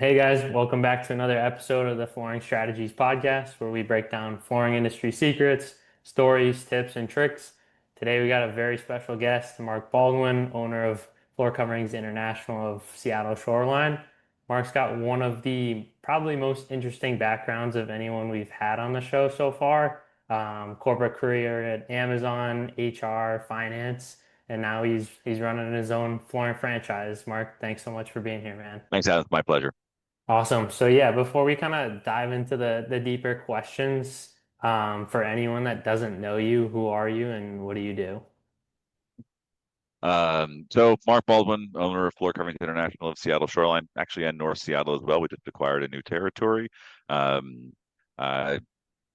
Hey guys, welcome back to another episode of the Flooring Strategies podcast where we break down flooring industry secrets, stories, tips, and tricks. Today we got a very special guest, Mark Baldwin, owner of Floor Coverings International of Seattle Shoreline. Mark's got one of the probably most interesting backgrounds of anyone we've had on the show so far. Corporate career at Amazon, HR, finance, and now he's running his own flooring franchise. Mark, thanks so much for being here, man. Thanks, Adam. My pleasure. Awesome. So yeah, before we kind of dive into the deeper questions, for anyone that doesn't know you, who are you and what do you do? So Mark Baldwin, owner of Floor Coverings International of Seattle Shoreline, actually in North Seattle as well. We just acquired a new territory. Um, I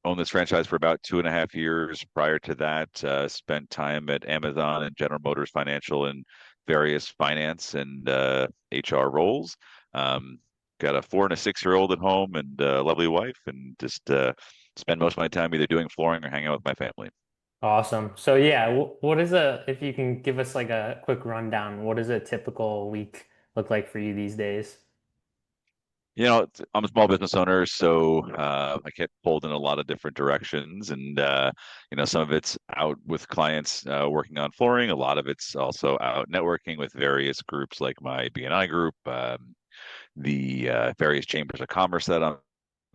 owned this franchise for about 2.5 years. Prior to that, spent time at Amazon and General Motors Financial in various finance and HR roles. Um, got a 4 and a 6-year-old at home and a lovely wife, and just spend most of my time either doing flooring or hanging out with my family. Awesome. So yeah, what is if you can give us like a quick rundown, what does a typical week look like for you these days? I'm a small business owner, so I get pulled in a lot of different directions, and some of it's out with clients working on flooring. A lot of it's also out networking with various groups like my BNI group, the various chambers of commerce that I'm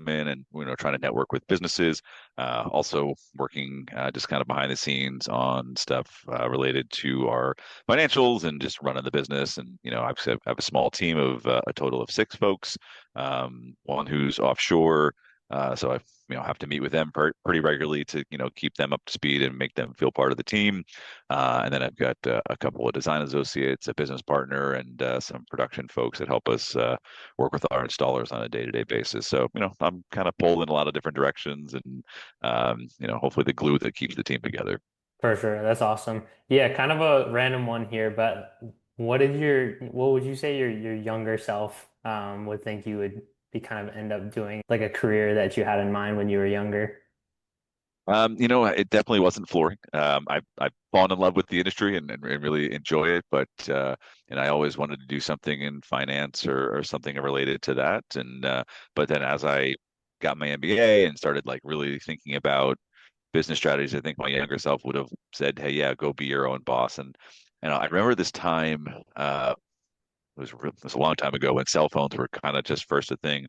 in, and trying to network with businesses. Also working just kind of behind the scenes on stuff related to our financials and just running the business. And I have a small team of a total of 6 folks. One who's offshore. So I have to meet with them pretty regularly to keep them up to speed and make them feel part of the team. And then I've got a couple of design associates, a business partner, and some production folks that help us work with our installers on a day-to-day basis. So I'm kind of pulled in a lot of different directions, and hopefully the glue that keeps the team together. For sure. That's awesome. Yeah, kind of a random one here, but what would you say your younger self would think you would be kind of end up doing like a career that you had in mind when you were younger? It definitely wasn't flooring. I've fallen in love with the industry and really enjoy it, but and I always wanted to do something in finance or something related to that. And but then as I got my MBA and started like really thinking about business strategies, I think my younger self would have said, "Hey, yeah, go be your own boss." And I remember this time. It was a long time ago when cell phones were kind of just first a thing,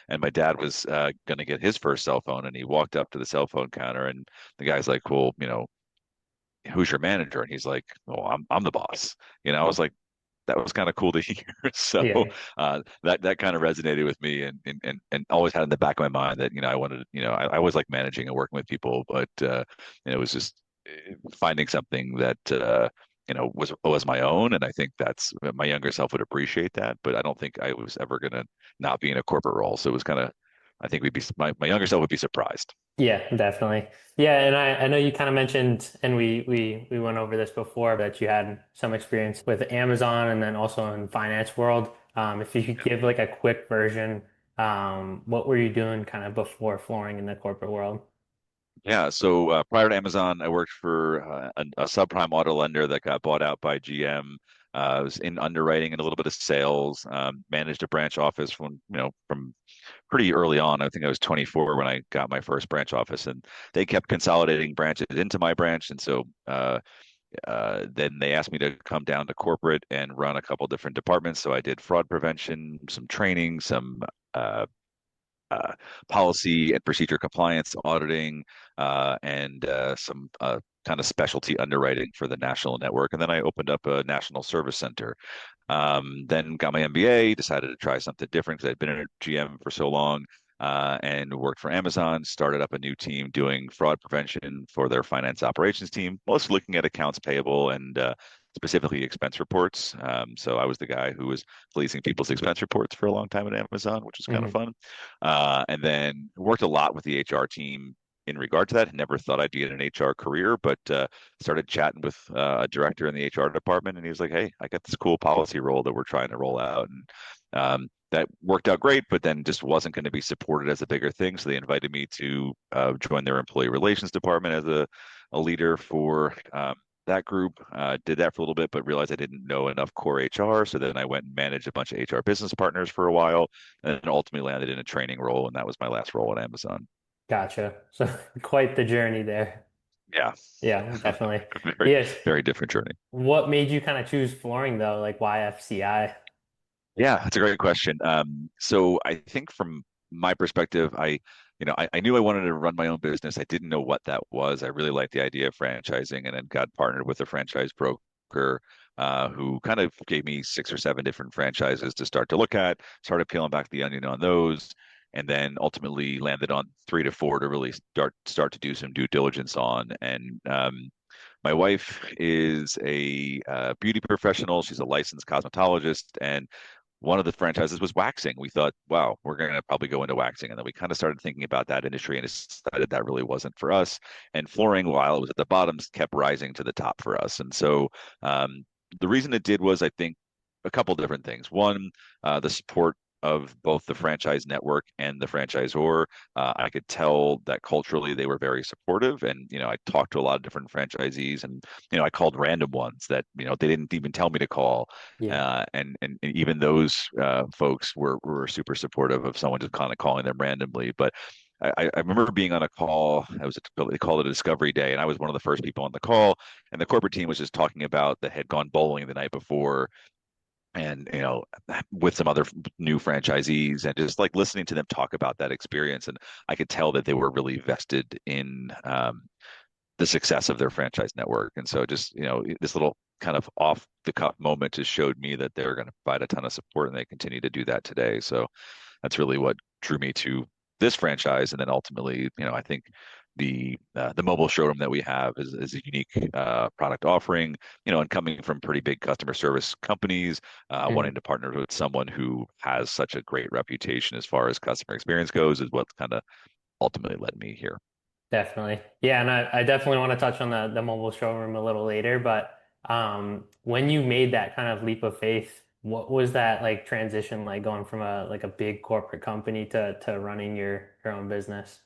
and my dad was going to get his first cell phone, and he walked up to the cell phone counter, and the guy's like, "Well, who's your manager?" And he's like, "Oh, I'm the boss." I was like, that was kind of cool to hear. So Yeah. that kind of resonated with me, and always had in the back of my mind that I wanted, I always like managing and working with people, but it was just finding something that was my own, and I think that's my younger self would appreciate that, but I don't think I was ever gonna not be in a corporate role. So it was kind of, I think my younger self would be surprised. Yeah, definitely. Yeah, and I know you kind of mentioned, and we went over this before, that you had some experience with Amazon and then also in finance world. If you could give like a quick version, what were you doing kind of before flooring in the corporate world? Yeah, so prior to Amazon, I worked for a subprime auto lender that got bought out by GM. I was in underwriting and a little bit of sales. Managed a branch office from pretty early on. I think I was 24 when I got my first branch office, and they kept consolidating branches into my branch. And so then they asked me to come down to corporate and run a couple different departments. So I did fraud prevention, some training, some uh, uh, policy and procedure compliance auditing, and some kind of specialty underwriting for the national network. And then I opened up a national service center. Then got my MBA, decided to try something different because I'd been at GM for so long. And worked for Amazon, started up a new team doing fraud prevention for their finance operations team, mostly looking at accounts payable and specifically expense reports. So I was the guy who was policing people's expense reports for a long time at Amazon, which was kind of Hmm. fun. And then worked a lot with the HR team in regard to that. Never thought I'd be in an HR career, but started chatting with a director in the HR department, and he was like, "Hey, I got this cool policy role that we're trying to roll out." And that worked out great, but then just wasn't going to be supported as a bigger thing. So they invited me to join their employee relations department as a leader for that group. Did that for a little bit, but realized I didn't know enough core HR. So then I went and managed a bunch of HR business partners for a while, and then ultimately landed in a training role, and that was my last role at Amazon. Gotcha. So quite the journey there. Yeah, Yeah, definitely. very Yes. very different journey. What made you kind of choose flooring though? Like why FCI? Yeah, that's a great question. So I think from my perspective, I knew I wanted to run my own business. I didn't know what that was. I really liked the idea of franchising, and then got partnered with a franchise broker who kind of gave me 6 or 7 different franchises to start to look at. Started peeling back the onion on those, and then ultimately landed on 3 to 4 to really start to do some due diligence on. And my wife is a beauty professional. She's a licensed cosmetologist, and one of the franchises was waxing. We thought, wow, we're going to probably go into waxing. And then we kind of started thinking about that industry and decided that really wasn't for us. And flooring, while it was at the bottom, kept rising to the top for us. And so the reason it did was, I think, a couple different things. One, the support of both the franchise network and the franchisor. I could tell that culturally they were very supportive. And, I talked to a lot of different franchisees, and, I called random ones that, they didn't even tell me to call. Yeah. And even those folks were super supportive of someone just kind of calling them randomly. But I remember being on a call. They called it a discovery day, and I was one of the first people on the call. And the corporate team was just talking about that had gone bowling the night before, and with some other new franchisees, and just like listening to them talk about that experience. And I could tell that they were really vested in the success of their franchise network. And so just, this little kind of off the cuff moment just showed me that they're going to provide a ton of support, and they continue to do that today. So that's really what drew me to this franchise. And then ultimately, I think the mobile showroom that we have is a unique product offering, and coming from pretty big customer service companies, wanting Mhm. to partner with someone who has such a great reputation as far as customer experience goes is what kind of ultimately led me here. Definitely. Yeah, and I definitely want to touch on the mobile showroom a little later, but when you made that kind of leap of faith, what was that like transition like going from a big corporate company to running your own business?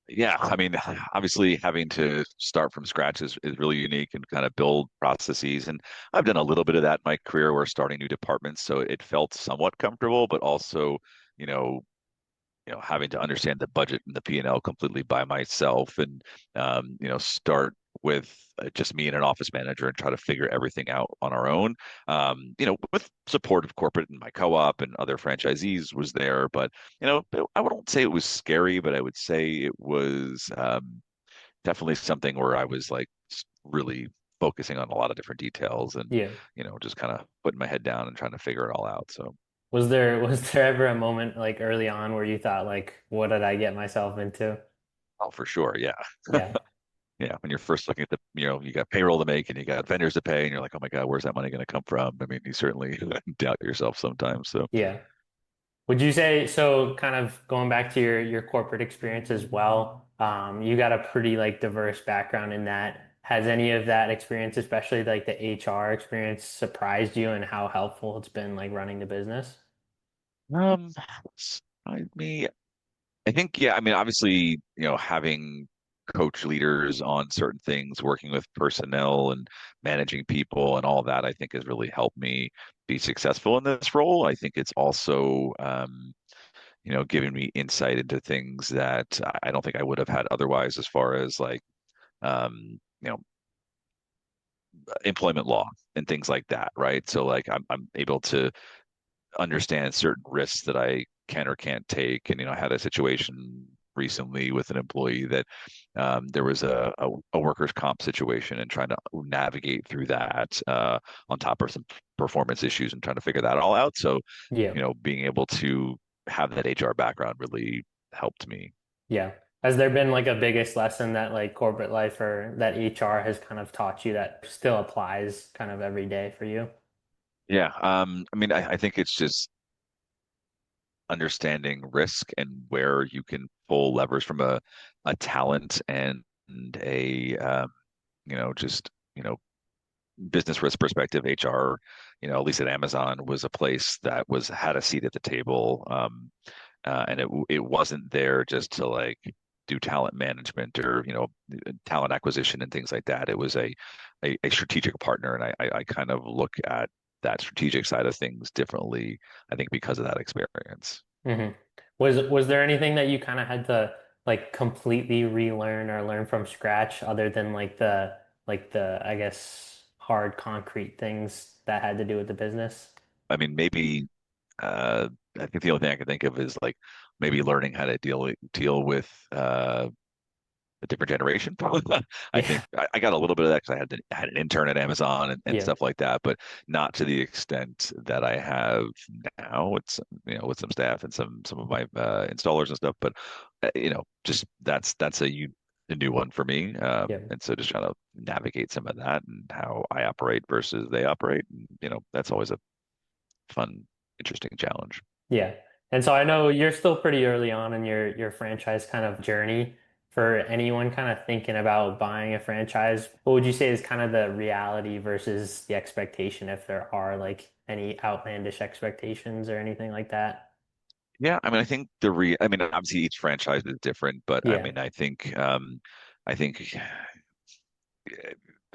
Yeah, I mean, obviously having to start from scratch is really unique, and kind of build processes. And I've done a little bit of that in my career, where starting new departments, so it felt somewhat comfortable, but also, you know, having to understand the budget and the P&L completely by myself, and start with just me and an office manager, and try to figure everything out on our own. With support of corporate and my co-op and other franchisees was there, but I wouldn't say it was scary, but I would say it was definitely something where I was like really focusing on a lot of different details, and Yeah. just kind of putting my head down and trying to figure it all out. So, Was there ever a moment like early on where you thought like, what did I get myself into? oh, for sure, yeah. Yeah. Yeah, when you're first looking at you got payroll to make, and you got vendors to pay, and you're like, oh my God, where's that money going to come from? I mean, you certainly doubt yourself sometimes. So, Yeah. Would you say so kind of going back to your corporate experience as well, you got a pretty like diverse background in that. Has any of that experience, especially like the HR experience, surprised you and how helpful it's been like running the business? um, me, I think, yeah, I mean, obviously, having coach leaders on certain things, working with personnel and managing people and all that, I think has really helped me be successful in this role. I think it's also, giving me insight into things that I don't think I would have had otherwise, as far as like, um, you know, employment law and things like that, right? So like I'm able to understand certain risks that I can or can't take. And, I had a situation recently with an employee that there was a workers' comp situation, and trying to navigate through that on top of some performance issues, and trying to figure that all out. So, Yeah. being able to have that HR background really helped me. Yeah. Has there been like a biggest lesson that like corporate life or that HR has kind of taught you that still applies kind of every day for you? Yeah. I mean, I think it's just understanding risk, and where you can pull levers from a talent and a just business risk perspective. HR, at least at Amazon, was a place that had a seat at the table, and it wasn't there just to like do talent management or talent acquisition and things like that. It was a strategic partner, and I kind of look at that strategic side of things differently. I think because of that experience. Hmm. Was there anything that you kind of had to like completely relearn or learn from scratch other than like the I guess hard concrete things that had to do with the business? I mean, maybe uh, I think the only thing I can think of is like maybe learning how to deal with a different generation. I think Yeah. I got a little bit of that because I had an intern at Amazon and Yeah. stuff like that, but not to the extent that I have now. It's with some staff and some of my installers and stuff. But just that's a new one for me. Yeah. And so just trying to navigate some of that and how I operate versus they operate. And, that's always a fun, interesting challenge. Yeah. And so I know you're still pretty early on in your franchise kind of journey. For anyone kind of thinking about buying a franchise, what would you say is kind of the reality versus the expectation if there are like any outlandish expectations or anything like that? Yeah, I mean, I think I mean, obviously each franchise is different, but I Yeah. mean, I think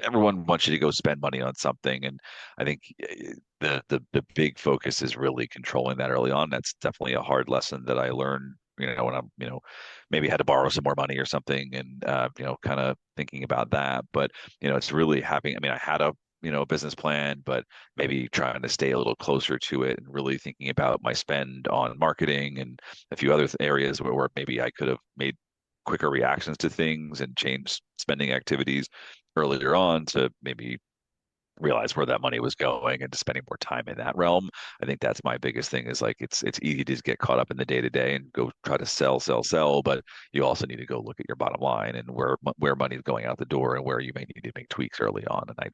everyone wants you to go spend money on something, and I think the big focus is really controlling that early on. That's definitely a hard lesson that I learned, when I'm, maybe had to borrow some more money or something, and kind of thinking about that. But it's really having. I mean, I had a business plan, but maybe trying to stay a little closer to it and really thinking about my spend on marketing and a few other areas where maybe I could have made quicker reactions to things and changed spending activities earlier on to maybe realize where that money was going and to spending more time in that realm. I think that's my biggest thing is like it's easy to just get caught up in the day to day and go try to sell, but you also need to go look at your bottom line and where money is going out the door and where you may need to make tweaks early on. And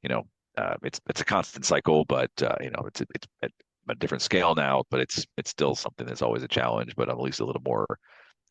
you know, it's a constant cycle, but it's at a different scale now, but it's still something that's always a challenge, but I'm at least a little more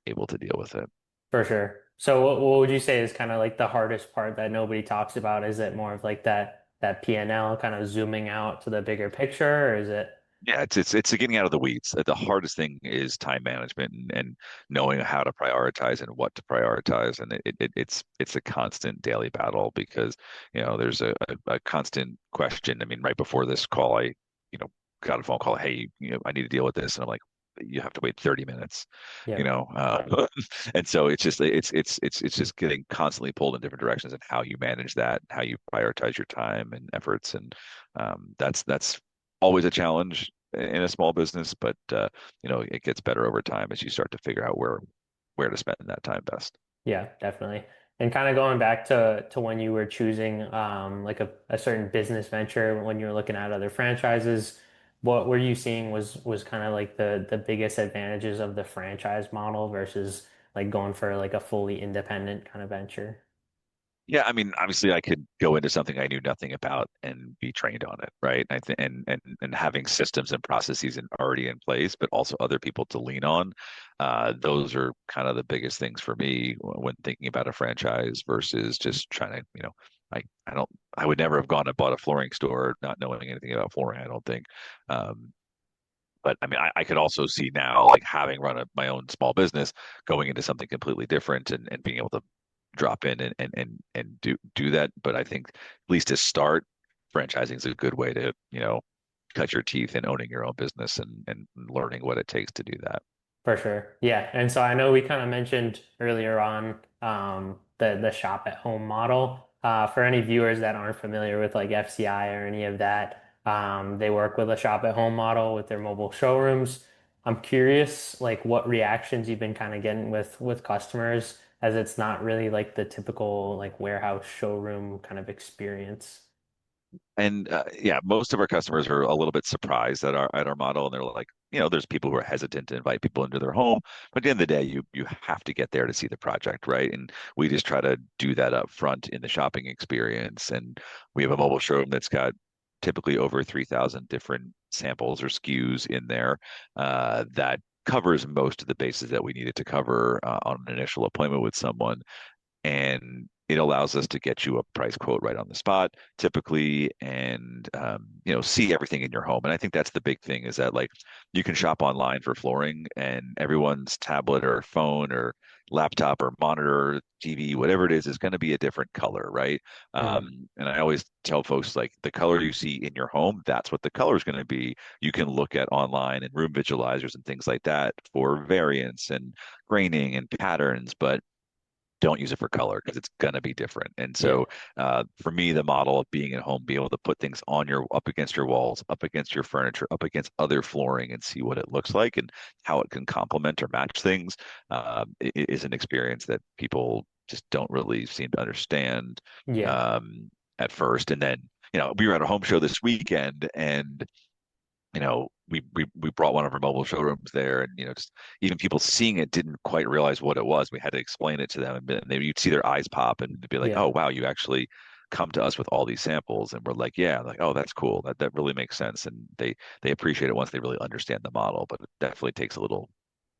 able to deal with it. For sure. So what would you say is kind of like the hardest part that nobody talks about? Is it more of like that P&L kind of zooming out to the bigger picture, or is it? Yeah, it's getting out of the weeds. The hardest thing is time management and knowing how to prioritize and what to prioritize. And it's a constant daily battle because there's a constant question. I mean, right before this call, I you know got a phone call. Hey, I need to deal with this, and I'm like, you have to wait 30 minutes, Yeah, and so it's just getting constantly pulled in different directions and how you manage that, how you prioritize your time and efforts, and that's always a challenge in a small business, but it gets better over time as you start to figure out where to spend that time best. yeah, definitely. And kind of going back to when you were choosing like a certain business venture when you were looking at other franchises, what were you seeing was kind of like the biggest advantages of the franchise model versus like going for like a fully independent kind of venture? Yeah, I mean, obviously, I could go into something I knew nothing about and be trained on it, right? I think, and having systems and processes already in place, but also other people to lean on. Those are kind of the biggest things for me when thinking about a franchise versus just trying to, I don't, I would never have gone and bought a flooring store not knowing anything about flooring. I don't think. Um, but I mean, I could also see now, like having run my own small business, going into something completely different and being able to drop in and do that. But I think at least to start, franchising is a good way to, cut your teeth in owning your own business and learning what it takes to do that. For sure. Yeah. And so I know we kind of mentioned earlier on the shop at home model. For any viewers that aren't familiar with like FCI or any of that, they work with a shop at home model with their mobile showrooms. I'm curious like what reactions you've been kind of getting with customers as it's not really like the typical like warehouse showroom kind of experience. And yeah, most of our customers are a little bit surprised at our model, and they're like, there's people who are hesitant to invite people into their home, but at the end of the day, you have to get there to see the project, right? And we just try to do that up front in the shopping experience. And we have a mobile showroom that's got typically over 3,000 different samples or SKUs in there that covers most of the bases that we needed to cover on an initial appointment with someone, and it allows us to get you a price quote right on the spot typically, and see everything in your home. And I think that's the big thing is that like you can shop online for flooring and everyone's tablet or phone or laptop or monitor, TV, whatever it is going to be a different color, right? Hmm. And I always tell folks like the color you see in your home, that's what the color is going to be. You can look at online and room visualizers and things like that for variance and graining and patterns, but don't use it for color because it's gonna be different. And Yeah. so, for me, the model of being at home, be able to put things on your up against your walls, up against your furniture, up against other flooring, and see what it looks like and how it can complement or match things, is an experience that people just don't really seem to understand Yeah. at first. And then, we were at a home show this weekend, and we brought one of our mobile showrooms there, and just even people seeing it didn't quite realize what it was. We had to explain it to them, and then you'd see their eyes pop, and they'd be like, Yeah. "Oh, wow, you actually come to us with all these samples," and we're like, "Yeah," like, "Oh, that's cool. That really makes sense," and they appreciate it once they really understand the model, but it definitely takes a little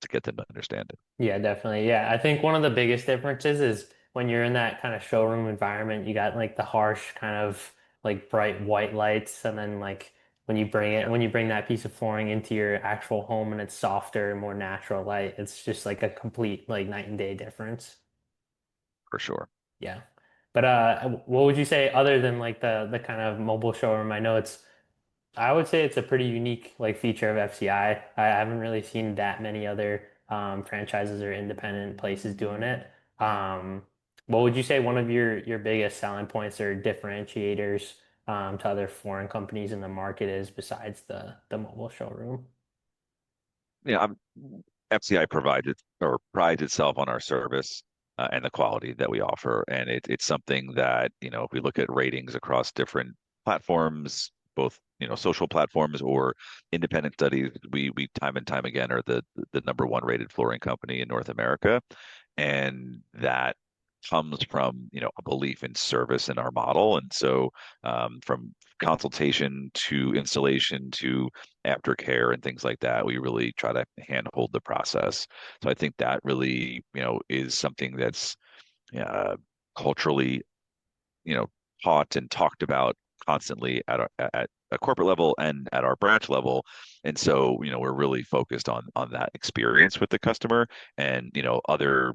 to get them to understand it. Yeah, definitely. Yeah, I think one of the biggest differences is when you're in that kind of showroom environment, you got like the harsh kind of like bright white lights, and then like Yeah, when you bring that piece of flooring into your actual home and it's softer and more natural light, it's just like a complete like night and day difference. for sure. Yeah. But what would you say other than like the kind of mobile showroom? I would say it's a pretty unique like feature of FCI. I haven't really seen that many other franchises or independent places doing it. What would you say one of your biggest selling points or differentiators to other foreign companies in the market is besides the mobile showroom? I'm, FCI provides it or prides itself on our service and the quality that we offer, and it's something that if we look at ratings across different platforms, both social platforms or independent studies, we time and time again are the number one rated flooring company in North America, and that comes from a belief in service in our model. And so, from consultation to installation to aftercare and things like that, we really try to handhold the process. So I think that really is something that's uh, culturally taught and talked about constantly at a corporate level and at our branch level. And so we're really focused on that experience with the customer, and other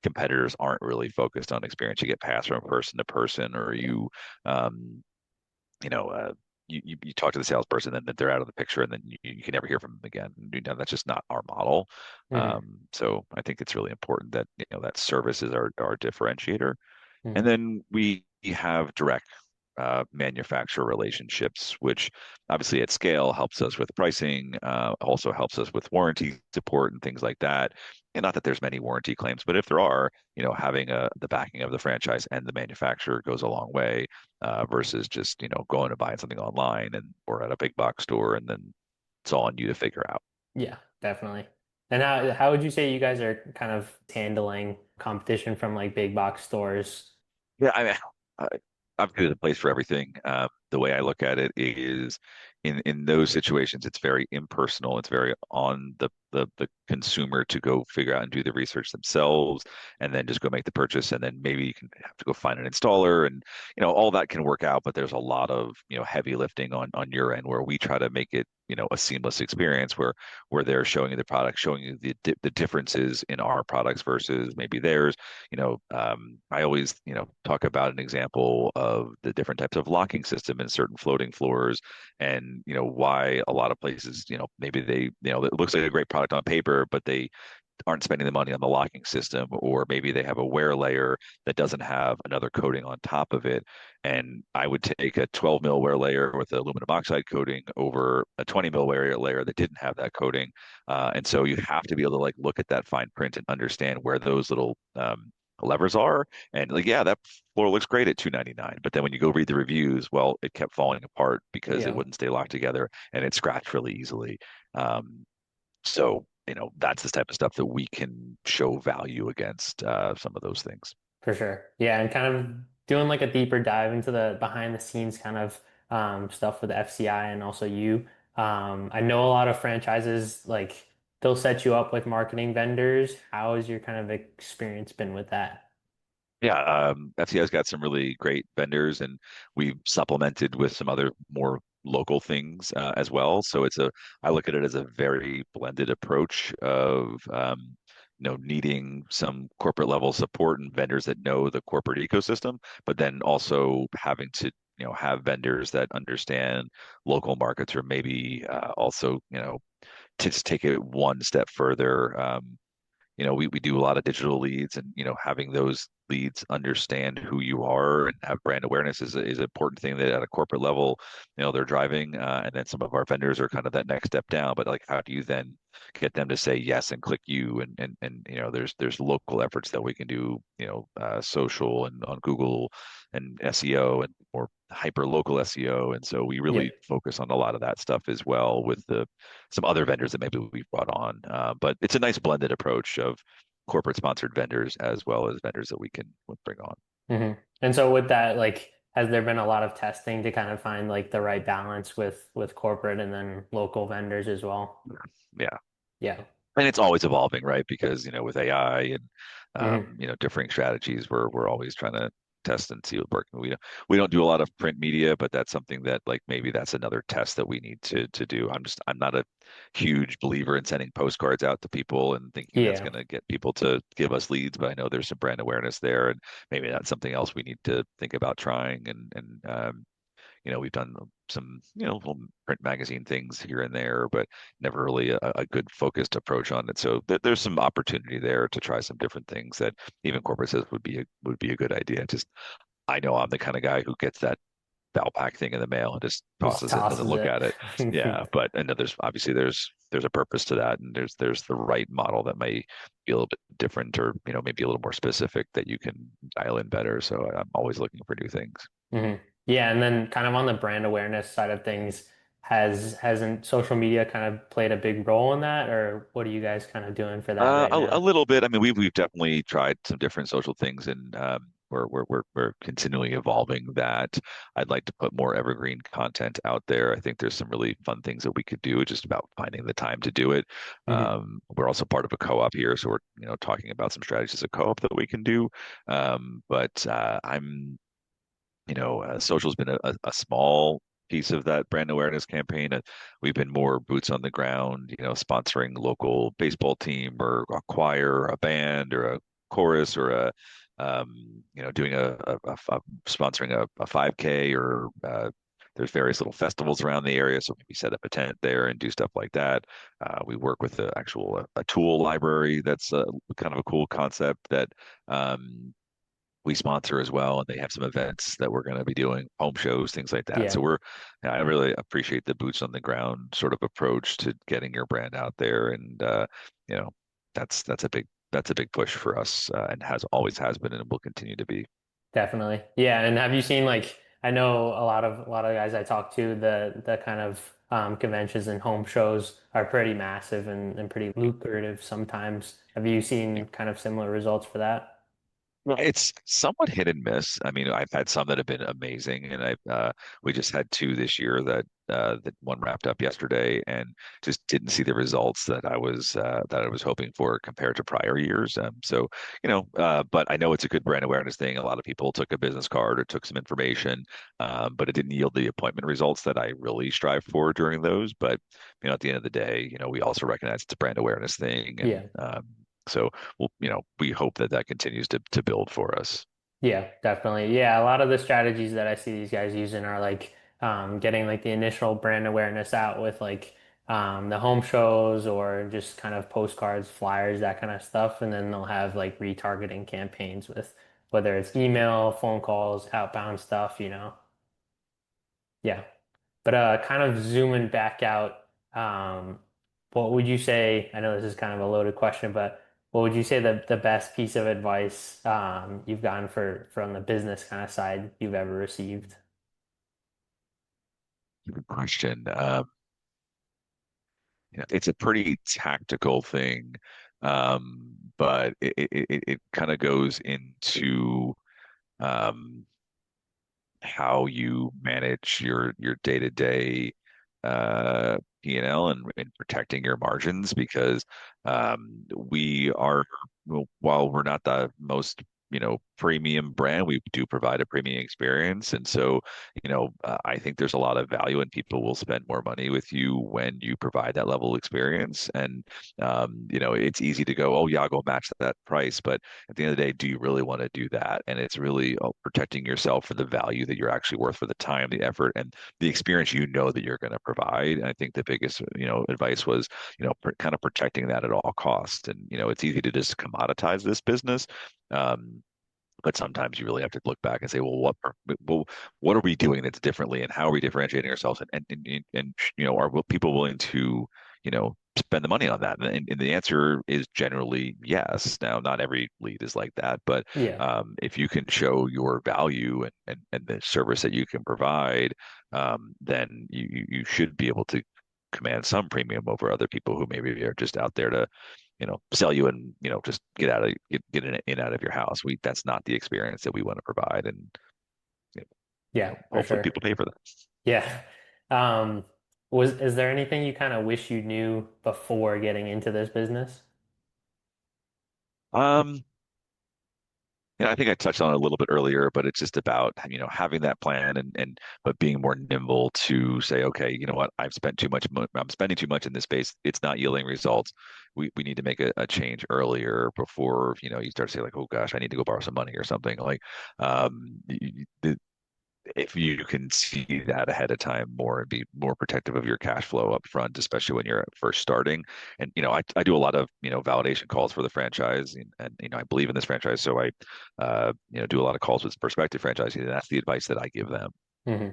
competitors aren't really focused on experience. You get passed from person to person, or Yeah. um, you know, uh, you talk to the salesperson, and then they're out of the picture, and then you can never hear from them again. That's just not our model. Hmm. So I think it's really important that that service is our differentiator. And Hmm. then we have direct manufacturer relationships, which obviously at scale helps us with pricing, also helps us with warranty support and things like that. And not that there's many warranty claims, but if there are, having the backing of the franchise and the manufacturer goes a long way, versus just going and buying something online and or at a big box store, and then it's all on you to figure out. Yeah, definitely. And how would you say you guys are kind of handling competition from like big box stores? Yeah, I mean, I, obviously there's a place for everything. The way I look at it is, in those situations, it's very impersonal. It's very on the consumer to go figure out and do the research themselves, and then just go make the purchase. And then maybe you can have to go find an installer, and all that can work out. But there's a lot of heavy lifting on your end, where we try to make it a seamless experience where they're showing you the product, showing you the differences in our products versus maybe theirs. I always, talk about an example of the different types of locking system in certain floating floors, and why a lot of places, maybe they, it looks like a great product on paper, but they aren't spending the money on the locking system, or maybe they have a wear layer that doesn't have another coating on top of it. And I would take a 12 mil wear layer with aluminum oxide coating over a 20 mil wear layer that didn't have that coating. And so you have to be able to like look at that fine print and understand where those little levers are. And like, yeah, that floor looks great at 299, but then when you go read the reviews, well, it kept falling apart because it Yeah, wouldn't stay locked together, and it scratched really easily. So, that's the type of stuff that we can show value against some of those things. for sure. Yeah, and kind of doing like a deeper dive into the behind the scenes kind of stuff with FCI and also you. I know a lot of franchises like they'll set you up with marketing vendors. How has your kind of experience been with that? Yeah, FCI's got some really great vendors, and we've supplemented with some other more local things as well. So I look at it as a very blended approach of needing some corporate level support and vendors that know the corporate ecosystem, but then also having to have vendors that understand local markets, or maybe also to just take it one step further. We do a lot of digital leads, and having those leads understand who you are and have brand awareness is an important thing that at a corporate level they're driving, and then some of our vendors are kind of that next step down. But like, how do you then get them to say yes and click you? And there's local efforts that we can do, social and on Google and SEO and more hyper local SEO. And so we Yeah. really focus on a lot of that stuff as well with the some other vendors that maybe we've brought on. But it's a nice blended approach of corporate sponsored vendors as well as vendors that we can bring on. hmm And so with that, like, has there been a lot of testing to kind of find like the right balance with corporate and then local vendors as well? Yeah. Yeah. And it's always evolving, right? Because, with AI and, hmm differing strategies, we're always trying to test and see what works. We don't do a lot of print media, but that's something that, like, maybe that's another test that we need to do. I'm not a huge believer in sending postcards out to people and thinking that's Yeah. going to get people to give us leads, but I know there's some brand awareness there, and maybe that's something else we need to think about trying. And we've done some, little print magazine things here and there, but never really a good focused approach on it. So there's some opportunity there to try some different things that even corporate says would be a good idea. Just I know I'm the kind of guy who gets that Valpak thing in the mail and just Just tosses it and doesn't tosses look it. at it. Yeah, but I know there's obviously there's a purpose to that, and there's the right model that may be a little bit different, or maybe a little more specific that you can dial in better. So I'm always looking for new things. hmm Yeah, and then kind of on the brand awareness side of things, hasn't social media kind of played a big role in that, or what are you guys kind of doing for that right A now? little bit. I mean, we've definitely tried some different social things, and we're continually evolving that. I'd like to put more evergreen content out there. I think there's some really fun things that we could do. It's just about finding the time to do it. hmm We're also part of a co-op here, so we're talking about some strategies of co-op that we can do. But I'm social's been a small piece of that brand awareness campaign. We've been more boots on the ground, sponsoring local baseball team or a choir, a band, or a chorus, or doing sponsoring a 5K, or there's various little festivals around the area. So maybe set up a tent there and do stuff like that. We work with the actual a tool library. That's kind of a cool concept that we sponsor as well, and they have some events that we're going to be doing, home shows, things like that. Yeah, So I really appreciate the boots on the ground sort of approach to getting your brand out there, and you know, that's a big push for us, and has always has been, and will continue to be. definitely. Yeah, and have you seen like I know a lot of guys I talk to, the kind of conventions and home shows are pretty massive and pretty lucrative sometimes. Have you seen kind of similar results for that? Well, it's somewhat hit and miss. I mean, I've had some that have been amazing, and we just had two this year that one wrapped up yesterday, and just didn't see the results that I was hoping for compared to prior years. So but I know it's a good brand awareness thing. A lot of people took a business card or took some information, but it didn't yield the appointment results that I really strive for during those. But at the end of the day, we also recognize it's a brand awareness thing, and Yeah. so we hope that continues to build for us. Yeah, definitely. Yeah, a lot of the strategies that I see these guys using are like getting like the initial brand awareness out with like the home shows or just kind of postcards, flyers, that kind of stuff. And then they'll have like retargeting campaigns with whether it's email, phone calls, outbound stuff. Yeah. But kind of zooming back out, what would you say? I know this is kind of a loaded question, but what would you say the best piece of advice you've gotten from the business kind of side you've ever received? Good question. It's a pretty tactical thing, but it kind of goes into um, how you manage your day-to-day P&L, and protecting your margins, because we are, well, while we're not the most premium brand. We do provide a premium experience, and so I think there's a lot of value, and people will spend more money with you when you provide that level of experience. And it's easy to go, oh yeah, I'll go match that price, but at the end of the day, do you really want to do that? And it's really protecting yourself for the value that you're actually worth, for the time, the effort, and the experience that you're going to provide. And I think the biggest advice was kind of protecting that at all costs. And it's easy to just commoditize this business. Um, but sometimes you really have to look back and say, well, what are we doing that's differently, and how are we differentiating ourselves? And are people willing to, spend the money on that? And the answer is generally yes. Now, not every lead is like that, but Yeah. if you can show your value and the service that you can provide, then you should be able to command some premium over other people who maybe are just out there to sell you and just get in out of your house. That's not the experience that we want to provide, and Yeah, for hopefully sure. people pay for that. Yeah. Um, is there anything you kind of wish you knew before getting into this business? Um, I think I touched on it a little bit earlier, but it's just about having that plan, and but being more nimble to say, okay, you know what, I'm spending too much in this space. It's not yielding results. We need to make a change earlier before you start to say like, oh gosh, I need to go borrow some money or something. Like if you can see that ahead of time more and be more protective of your cash flow up front, especially when you're first starting. And I do a lot of validation calls for the franchise, and I believe in this franchise, so I do a lot of calls with prospective franchisees, and that's the advice that I give them. Hmm.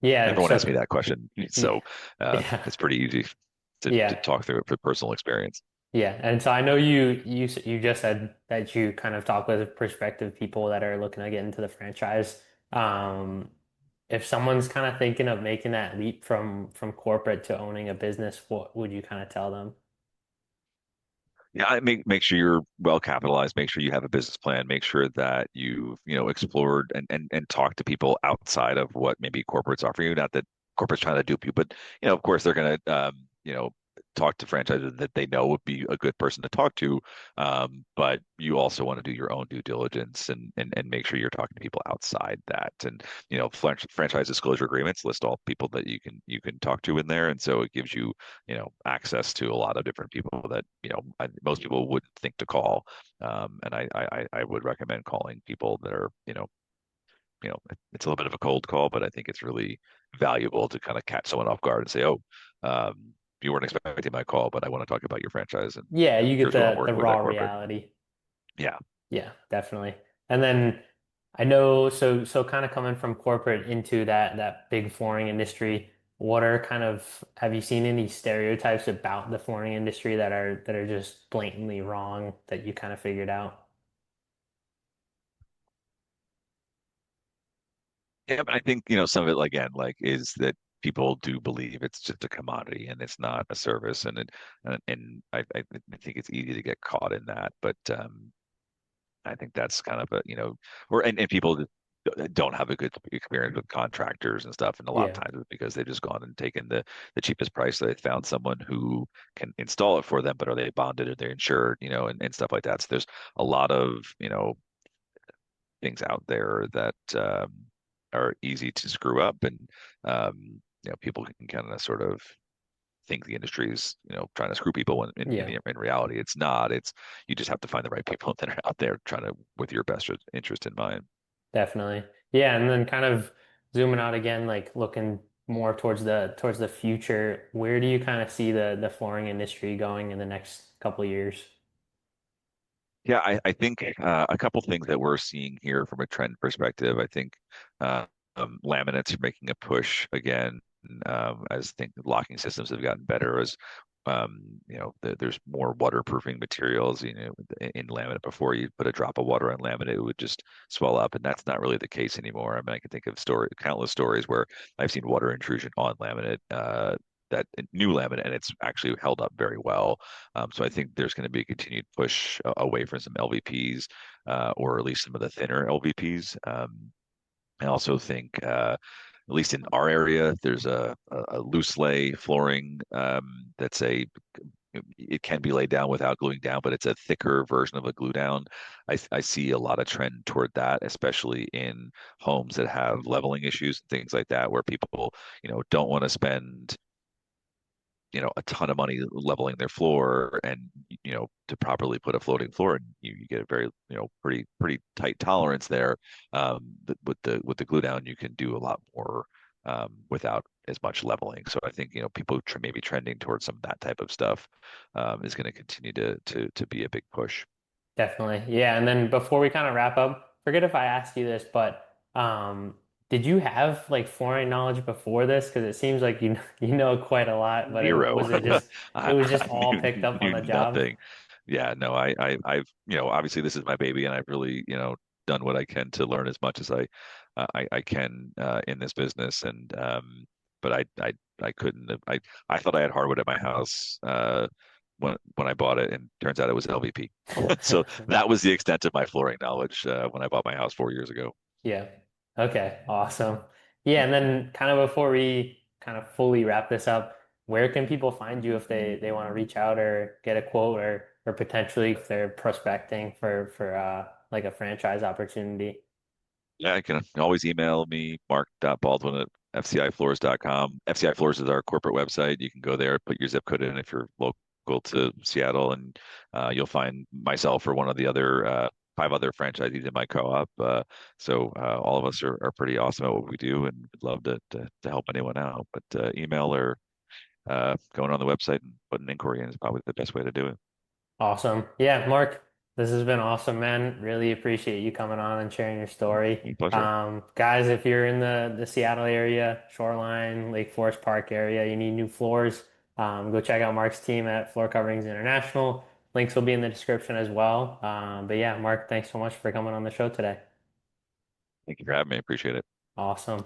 Yeah. Everyone asks So, me that question, yeah, so yeah, it's pretty easy to yeah, talk through it for personal experience. yeah. And so I know you just said that you kind of talk with prospective people that are looking to get into the franchise. Um, if someone's kind of thinking of making that leap from corporate to owning a business, what would you kind of tell them? Yeah, make sure you're well capitalized. Make sure you have a business plan. Make sure that you've explored and talked to people outside of what maybe corporates offer you. Not that corporates trying to dupe you, but of course they're going to talk to franchises that they know would be a good person to talk to. But you also want to do your own due diligence, and make sure you're talking to people outside that. And franchise disclosure agreements list all people that you can talk to in there, and so it gives you access to a lot of different people that most people wouldn't think to call. And I would recommend calling people that are it's a little bit of a cold call, but I think it's really valuable to kind of catch someone off guard and say, oh, you weren't expecting my call, but I want to talk about your franchise, and Yeah, you get here's what I'm the working with raw at corporate. reality. Yeah. Yeah, definitely. And then I know, so kind of coming from corporate into that big flooring industry, what are kind of have you seen any stereotypes about the flooring industry that are just blatantly wrong that you kind of figured out? Yeah, but I think, some of it again, like, is that people do believe it's just a commodity and it's not a service. And I think it's easy to get caught in that. But I think that's kind of and people don't have a good experience with contractors and stuff. And a lot of Yeah, times it's because they've just gone and taken the cheapest price. So they found someone who can install it for them, but are they bonded? Are they insured? And stuff like that. So there's a lot of, things out there that are easy to screw up, and people can kind of sort of think the industry is trying to screw people when yeah, in reality it's not. It's you just have to find the right people that are out there trying to with your best interest in mind. definitely. Yeah, and then kind of zooming out again, like looking more towards the future, where do you kind of see the flooring industry going in the next couple of years? Yeah, I think a couple things that we're seeing here from a trend perspective. I think uh, laminates are making a push again, as think locking systems have gotten better. As there's more waterproofing materials. In laminate, before you put a drop of water on laminate, it would just swell up, and that's not really the case anymore. I mean, I can think of countless stories where I've seen water intrusion on laminate. That new laminate, and it's actually held up very well. So I think there's going to be a continued push away from some LVPs, or at least some of the thinner LVPs. I also think, at least in our area, there's a loose lay flooring, that's a it can be laid down without gluing down, but it's a thicker version of a glue down. I see a lot of trend toward that, especially in homes that have leveling issues and things like that, where people, don't want to spend a ton of money leveling their floor, and to properly put a floating floor, and you get a very pretty tight tolerance there. With the glue down, you can do a lot more without as much leveling. So I think people maybe trending towards some of that type of stuff is going to continue to be a big push. Definitely. Yeah. And then before we kind of wrap up, forget if I asked you this, but did you have like foreign knowledge before this? Because it seems like you know quite a lot, but Zero. was it just it was just I all picked up on knew the job? nothing. Yeah, no, I've, obviously this is my baby, and I've really, done what I can to learn as much as I can in this business, and but I couldn't have, I thought I had hardwood at my house when I bought it, and turns out it was LVP. So that was the extent of my flooring knowledge when I bought my house 4 years ago. Yeah. Okay. Awesome. Yeah. And then kind of before we kind of fully wrap this up, where can people find you if they want to reach out or get a quote or potentially if they're prospecting for like a franchise opportunity? Yeah, you can always email me, mark.baldwin at fcifloors.com. FCI Floors is our corporate website. You can go there, put your zip code in if you're local to Seattle, and you'll find myself or one of the other five other franchisees in my co-op. So all of us are pretty awesome at what we do, and would love to help anyone out. But email or going on the website and put an inquiry in is probably the best way to do it. Awesome. Yeah, Mark, this has been awesome, man. Really appreciate you coming on and sharing your story. My pleasure. Guys, if you're in the Seattle area, Shoreline, Lake Forest Park area, you need new floors, go check out Mark's team at Floor Coverings International. Links will be in the description as well. But yeah, Mark, thanks so much for coming on the show today. Thank you for having me. Appreciate it. Awesome.